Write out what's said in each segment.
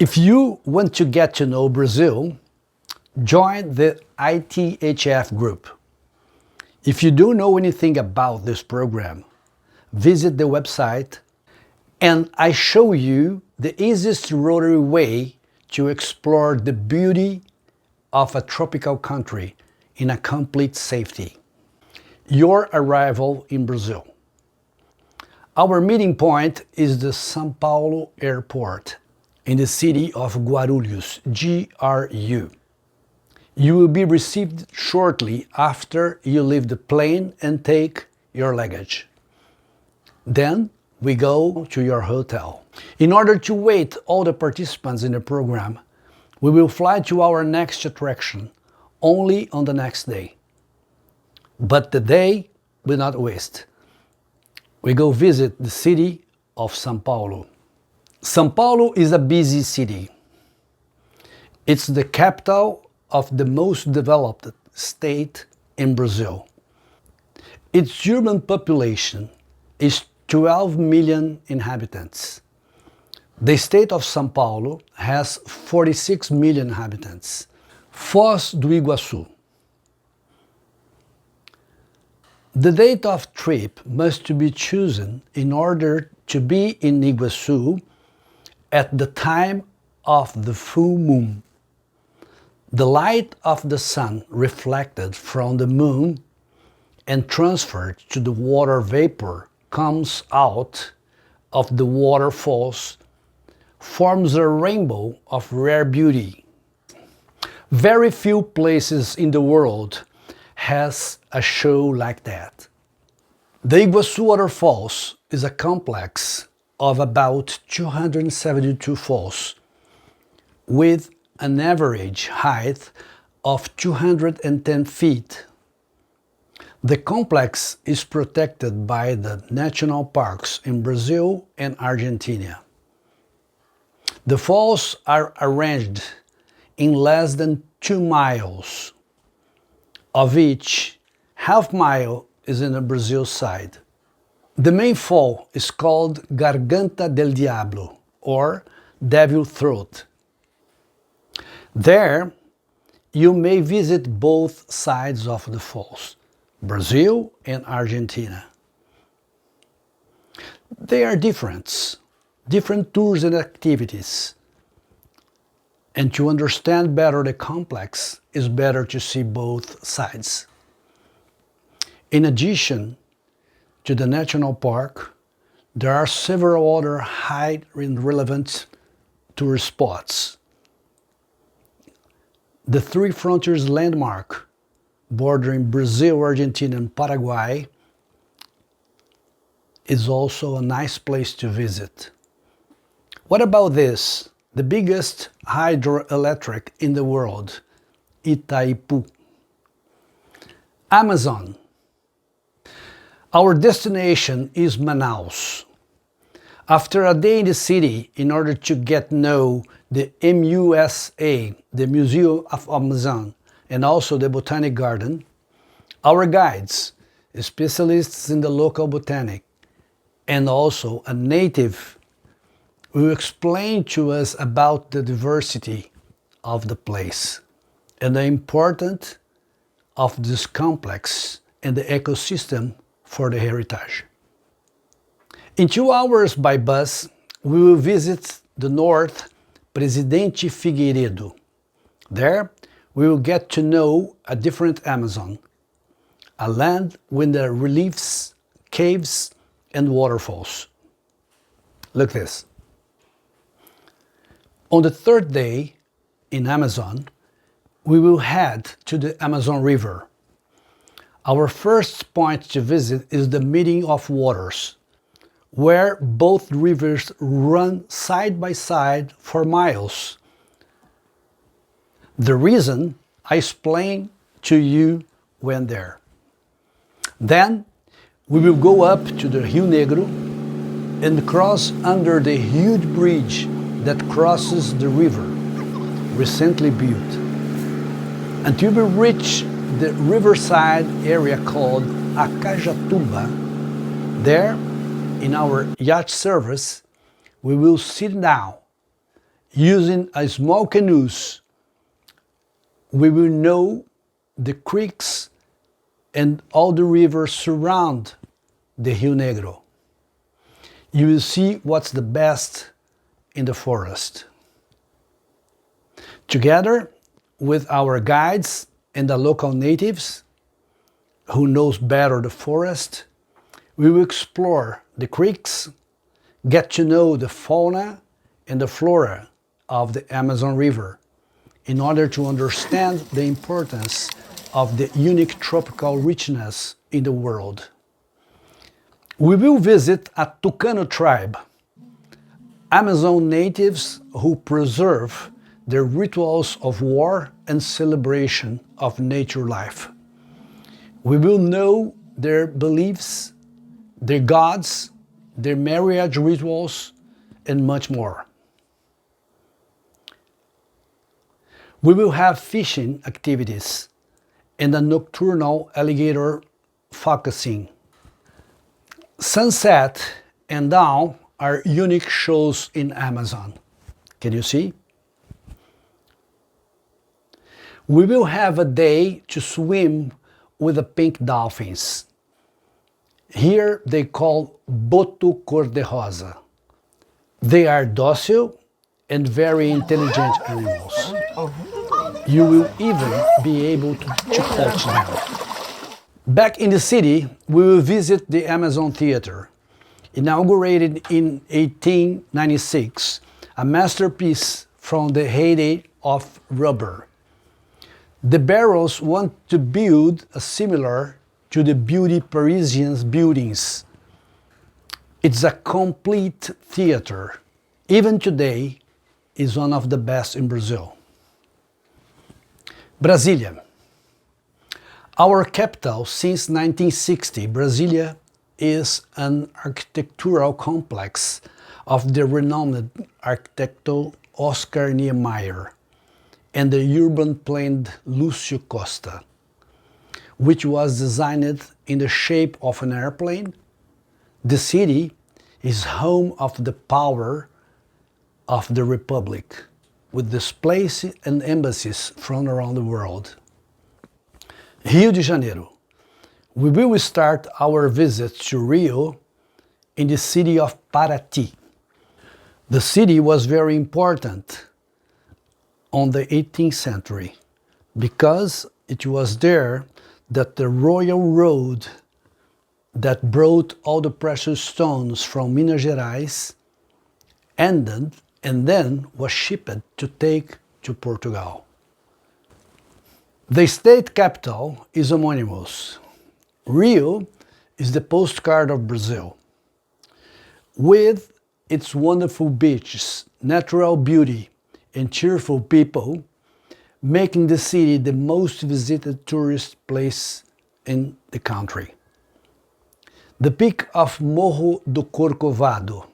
If you want to get to know Brazil, join the ITHF group. If you don't know anything about this program, visit the website and I show you the easiest rotary way to explore the beauty of a tropical country in a complete safety. Your arrival in Brazil. Our meeting point is the São Paulo airport in the city of Guarulhos, GRU. You will be received shortly after you leave the plane and take your luggage. Then we go to your hotel. In order to wait all the participants in the program, we will fly to our next attraction only on the next day. But the day will not waste. We go visit the city of São Paulo. São Paulo is a busy city. It's the capital of the most developed state in Brazil. Its urban population is 12 million inhabitants. The state of São Paulo has 46 million inhabitants. Foz do Iguaçu. The date of trip must be chosen in order to be in Iguaçu at the time of the full moon. The light of the sun reflected from the moon and transferred to the water vapor comes out of the waterfalls, forms a rainbow of rare beauty. Very few places in the world has a show like that. The Iguaçu Waterfalls is a complex of about 272 falls with an average height of 210 feet. The complex is protected by the national parks in Brazil and Argentina. The falls are arranged in less than 2 miles, of which half mile is in the Brazil side. The main fall is called Garganta del Diablo, or Devil Throat. There, you may visit both sides of the falls, Brazil and Argentina. They are different tours and activities. And to understand better the complex, it's better to see both sides. In addition to the national park, there are several other high and relevant tourist spots. The Three Frontiers landmark, bordering Brazil, Argentina, and Paraguay, is also a nice place to visit. What about this? The biggest hydroelectric in the world, Itaipu. Amazon. Our destination is Manaus. After a day in the city, in order to get to know the MUSA, the Museum of Amazon, and also the Botanic Garden, our guides, specialists in the local botanic, and also a native will explain to us about the diversity of the place and the importance of this complex and the ecosystem for the heritage. In 2 hours by bus, we will visit the north Presidente Figueiredo. There, we will get to know a different Amazon, a land with the reliefs, caves, and waterfalls. Look this. On the 3rd day in Amazon, we will head to the Amazon River. Our first point to visit is the meeting of waters, where both rivers run side by side for miles. The reason I explain to you when there. Then we will go up to the Rio Negro and cross under the huge bridge that crosses the river, recently built, until we reach the riverside area called Acajatuba. There, in our yacht service, we will sit down Using a small canoes, we will know the creeks and all the rivers surround the Rio Negro. You will see what's the best in the forest. Together with our guides and the local natives, who knows better the forest, we will explore the creeks, get to know the fauna and the flora of the Amazon River in order to understand the importance of the unique tropical richness in the world. We will visit a Tucano tribe, Amazon natives who preserve their rituals of war and celebration of nature life. We will know their beliefs, their gods, their marriage rituals, and much more. We will have fishing activities and a nocturnal alligator focusing. Sunset and dawn are unique shows in Amazon. Can you see? We will have a day to swim with the pink dolphins. Here they call boto cor-de-rosa. They are docile and very intelligent animals. You will even be able to touch them. Back in the city, we will visit the Amazon Theater. Inaugurated in 1896, a masterpiece from the heyday of rubber. The Barrows want to build a similar to the Beautiful Parisian buildings. It's a complete theater. Even today, is one of the best in Brazil. Brasília. Our capital since 1960, Brasília is an architectural complex of the renowned architect Oscar Niemeyer and the urban planner Lúcio Costa, which was designed in the shape of an airplane. The city is home of the power of the Republic, with displays and embassies from around the world. Rio de Janeiro. We will start our visit to Rio in the city of Paraty. The city was very important on the 18th century because it was there that the royal road that brought all the precious stones from Minas Gerais ended and then was shipped to take to Portugal. The state capital is homonymous. Rio is the postcard of Brazil. With its wonderful beaches, natural beauty, and cheerful people, making the city the most visited tourist place in the country. The peak of Morro do Corcovado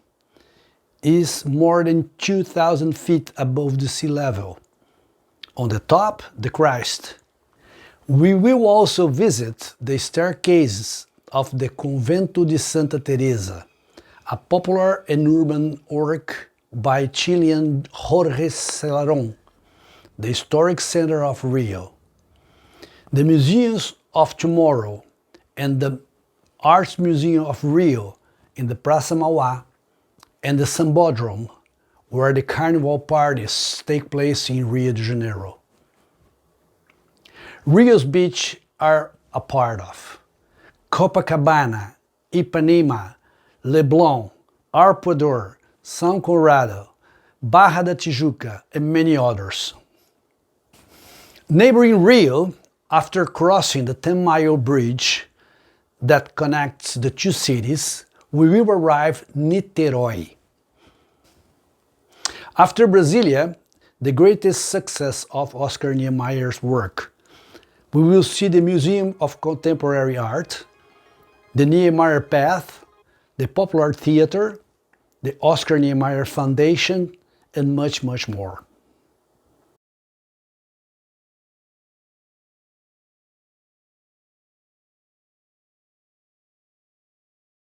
is more than 2,000 feet above the sea level. On the top, the Christ. We will also visit the staircases of the Convento de Santa Teresa, a popular and urban work by Chilean Jorge Celarón, the historic center of Rio. The Museums of Tomorrow and the Arts Museum of Rio in the Praça Mauá and the Sambódromo, where the carnival parties take place in Rio de Janeiro. Rio's beaches are a part of Copacabana, Ipanema, Leblon, Arpoador, São Conrado, Barra da Tijuca, and many others. Neighboring Rio, after crossing the 10-mile bridge that connects the two cities, we will arrive in Niterói. After Brasília, the greatest success of Oscar Niemeyer's work, we will see the Museum of Contemporary Art, the Niemeyer Path, the Popular Theater, the Oscar Niemeyer Foundation, and much, much more.